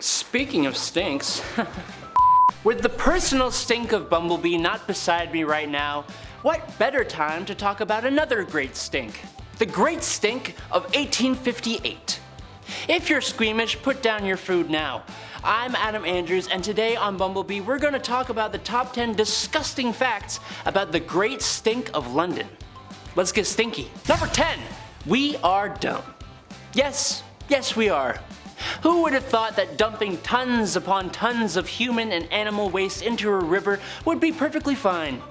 Speaking of stinks, with the personal stink of Bumblebee not beside me right now, what better time to talk about another great stink? The great stink of 1858. If you're squeamish, put down your food now. I'm Adam Andrews, and today on Bumblebee we're going to talk about the top 10 disgusting facts about the great stink of London. Let's get stinky. Number 10. We are dumb. Yes, we are. Who would have thought that dumping tons upon tons of human and animal waste into a river would be perfectly fine?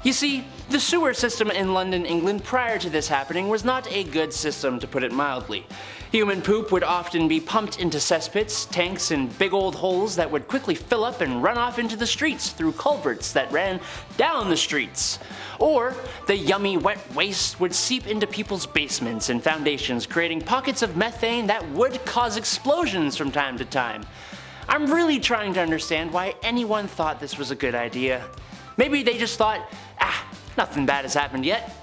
You see, the sewer system in London, England prior to this happening was not a good system, to put it mildly. Human poop would often be pumped into cesspits, tanks, and big old holes that would quickly fill up and run off into the streets through culverts that ran down the streets. Or the yummy wet waste would seep into people's basements and foundations, creating pockets of methane that would cause explosions from time to time. I'm really trying to understand why anyone thought this was a good idea. Maybe they just thought, nothing bad has happened yet.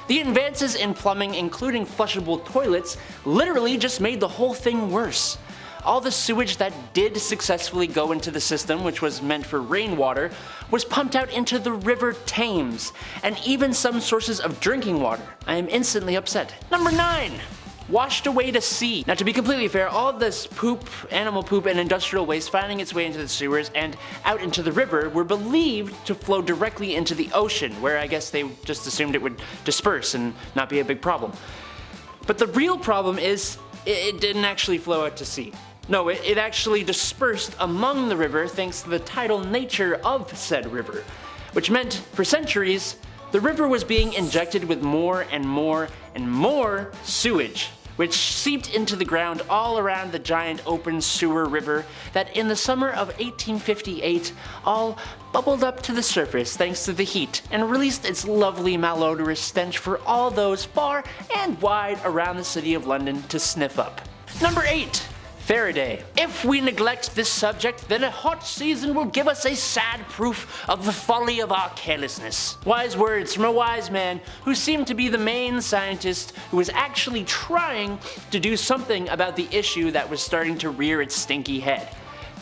The advances in plumbing, including flushable toilets, literally just made the whole thing worse. All the sewage that did successfully go into the system, which was meant for rainwater, was pumped out into the River Thames, and even some sources of drinking water. I am instantly upset. Number 9. Washed away to sea. Now, to be completely fair, all of this poop, animal poop, and industrial waste finding its way into the sewers and out into the river were believed to flow directly into the ocean, where I guess they just assumed it would disperse and not be a big problem. But the real problem is it didn't actually flow out to sea. No, it actually dispersed among the river thanks to the tidal nature of said river, which meant for centuries the river was being injected with more and more and more sewage, which seeped into the ground all around the giant open sewer river that in the summer of 1858 all bubbled up to the surface thanks to the heat and released its lovely malodorous stench for all those far and wide around the city of London to sniff up. Number 8. Faraday. If we neglect this subject, then a hot season will give us a sad proof of the folly of our carelessness. Wise words from a wise man who seemed to be the main scientist who was actually trying to do something about the issue that was starting to rear its stinky head.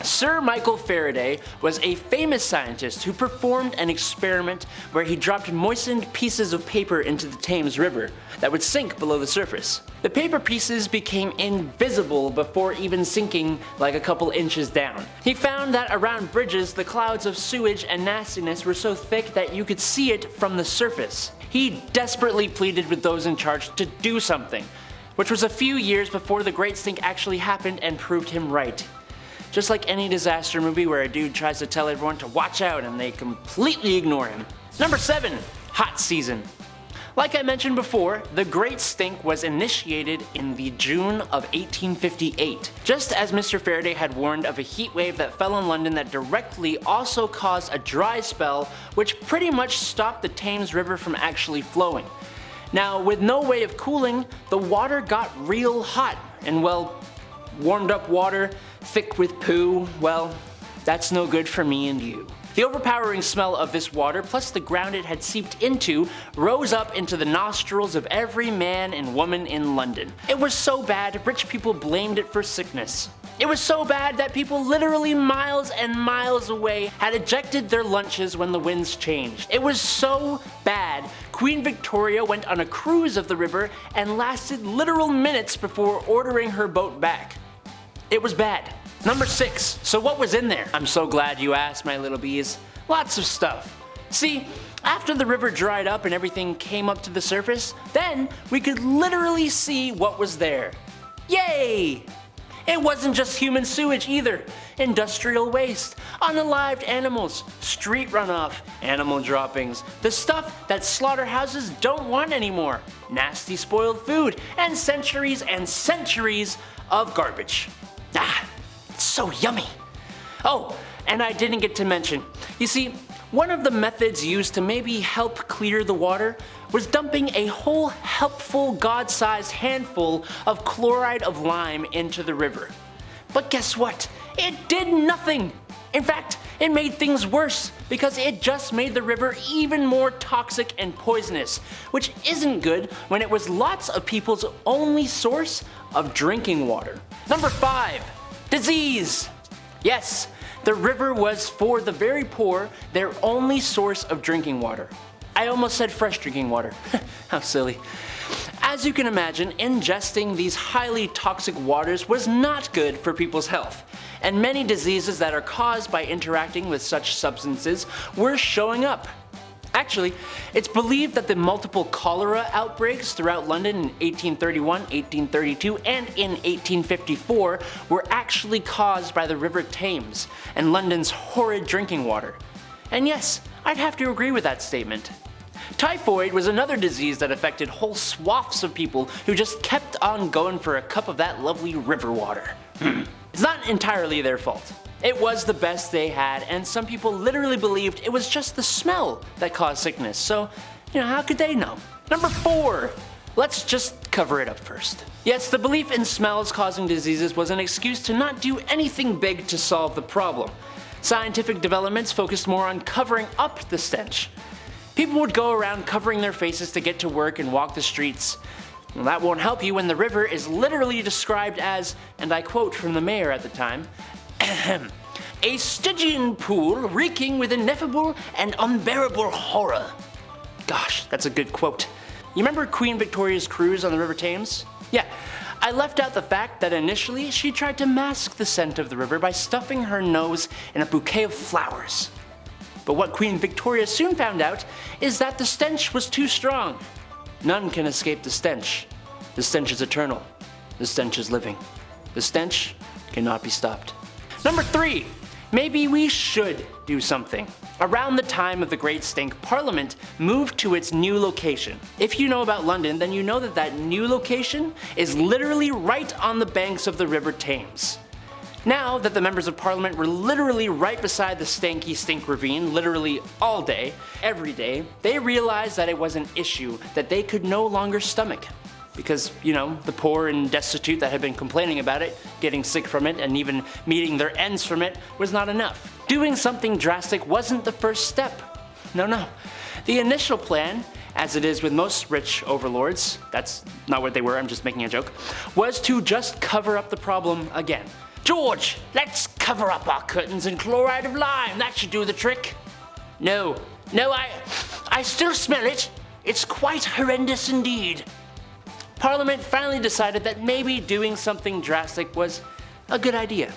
Sir Michael Faraday was a famous scientist who performed an experiment where he dropped moistened pieces of paper into the Thames River that would sink below the surface. The paper pieces became invisible before even sinking like a couple inches down. He found that around bridges the clouds of sewage and nastiness were so thick that you could see it from the surface. He desperately pleaded with those in charge to do something, which was a few years before the Great Stink actually happened and proved him right. Just like any disaster movie where a dude tries to tell everyone to watch out and they completely ignore him. Number 7. Hot season. Like I mentioned before, the Great Stink was initiated in the June of 1858. Just as Mr. Faraday had warned of a heat wave that fell on London that directly also caused a dry spell which pretty much stopped the Thames River from actually flowing. Now, with no way of cooling, the water got real hot, and well, warmed up water, thick with poo, well, that's no good for me and you. The overpowering smell of this water, plus the ground it had seeped into, rose up into the nostrils of every man and woman in London. It was so bad, rich people blamed it for sickness. It was so bad that people literally miles and miles away had ejected their lunches when the winds changed. It was so bad, Queen Victoria went on a cruise of the river and lasted literal minutes before ordering her boat back. It was bad. Number 6. So what was in there? I'm so glad you asked, my little bees. Lots of stuff. See, after the river dried up and everything came up to the surface, then we could literally see what was there. Yay! It wasn't just human sewage either. Industrial waste, unalived animals, street runoff, animal droppings, the stuff that slaughterhouses don't want anymore, nasty spoiled food, and centuries of garbage. It's so yummy. Oh, and I didn't get to mention, you see, one of the methods used to maybe help clear the water was dumping a whole helpful god-sized handful of chloride of lime into the river. But guess what? It did nothing! In fact, it made things worse because it just made the river even more toxic and poisonous, which isn't good when it was lots of people's only source of drinking water. Number 5. Disease! Yes, the river was, for the very poor, their only source of drinking water. I almost said fresh drinking water. How silly. As you can imagine, ingesting these highly toxic waters was not good for people's health, and many diseases that are caused by interacting with such substances were showing up. Actually, it's believed that the multiple cholera outbreaks throughout London in 1831, 1832, and in 1854 were actually caused by the River Thames and London's horrid drinking water. And yes, I'd have to agree with that statement. Typhoid was another disease that affected whole swaths of people who just kept on going for a cup of that lovely river water. It's not entirely their fault. It was the best they had, and some people literally believed it was just the smell that caused sickness, so, how could they know? Number 4. Let's just cover it up first. Yes, the belief in smells causing diseases was an excuse to not do anything big to solve the problem. Scientific developments focused more on covering up the stench. People would go around covering their faces to get to work and walk the streets. Well, that won't help you when the river is literally described as, and I quote from the mayor at the time, a Stygian pool reeking with ineffable and unbearable horror. Gosh, that's a good quote. You remember Queen Victoria's cruise on the River Thames? Yeah, I left out the fact that initially she tried to mask the scent of the river by stuffing her nose in a bouquet of flowers. But what Queen Victoria soon found out is that the stench was too strong. None can escape the stench. The stench is eternal. The stench is living. The stench cannot be stopped. Number 3. Maybe we should do something. Around the time of the Great Stink, Parliament moved to its new location. If you know about London, then you know that that new location is literally right on the banks of the River Thames. Now that the members of Parliament were literally right beside the stanky stink ravine, literally all day, every day, they realized that it was an issue that they could no longer stomach. Because, the poor and destitute that had been complaining about it, getting sick from it, and even meeting their ends from it was not enough. Doing something drastic wasn't the first step. No. The initial plan, as it is with most rich overlords, that's not what they were, I'm just making a joke, was to just cover up the problem again. George, let's cover up our curtains in chloride of lime, that should do the trick. No, I still smell it. It's quite horrendous indeed. Parliament finally decided that maybe doing something drastic was a good idea.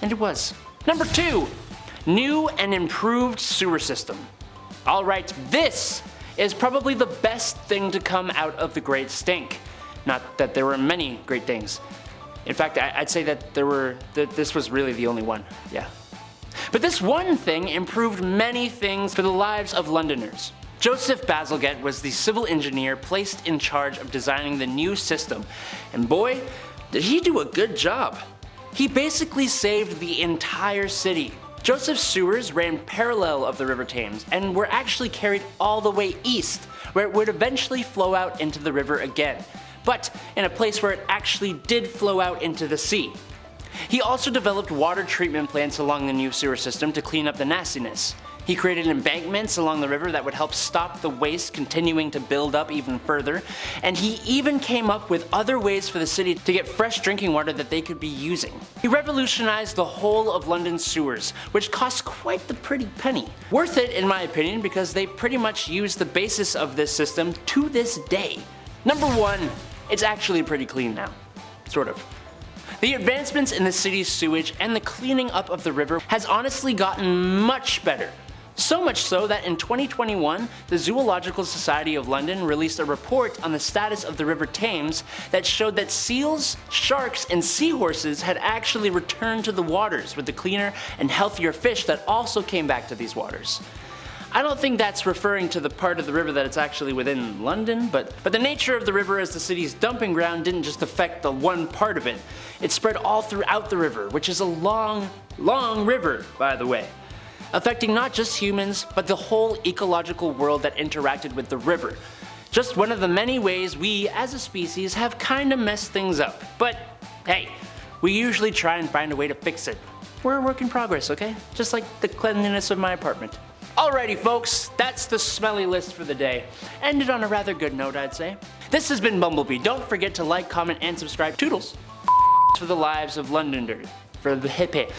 And it was. Number 2. New and improved sewer system. Alright, this is probably the best thing to come out of the Great Stink. Not that there were many great things. In fact, I'd say that this was really the only one, yeah. But this one thing improved many things for the lives of Londoners. Joseph Bazalgette was the civil engineer placed in charge of designing the new system, and boy, did he do a good job. He basically saved the entire city. Joseph's sewers ran parallel of the River Thames and were actually carried all the way east, where it would eventually flow out into the river again, but in a place where it actually did flow out into the sea. He also developed water treatment plants along the new sewer system to clean up the nastiness. He created embankments along the river that would help stop the waste continuing to build up even further, and he even came up with other ways for the city to get fresh drinking water that they could be using. He revolutionized the whole of London's sewers, which cost quite the pretty penny. Worth it in my opinion because they pretty much use the basis of this system to this day. Number 1, it's actually pretty clean now. Sort of. The advancements in the city's sewage and the cleaning up of the river has honestly gotten much better. So much so that in 2021, the Zoological Society of London released a report on the status of the River Thames that showed that seals, sharks, and seahorses had actually returned to the waters with the cleaner and healthier fish that also came back to these waters. I don't think that's referring to the part of the river that it's actually within London, but the nature of the river as the city's dumping ground didn't just affect the one part of it. It spread all throughout the river, which is a long, long river, by the way, affecting not just humans, but the whole ecological world that interacted with the river. Just one of the many ways we, as a species, have kinda messed things up. But hey, we usually try and find a way to fix it. We're a work in progress, okay? Just like the cleanliness of my apartment. Alrighty folks, that's the smelly list for the day. Ended on a rather good note, I'd say. This has been Bumblebee. Don't forget to like, comment, and subscribe. Toodles! For the lives of Londoners. for the hippie.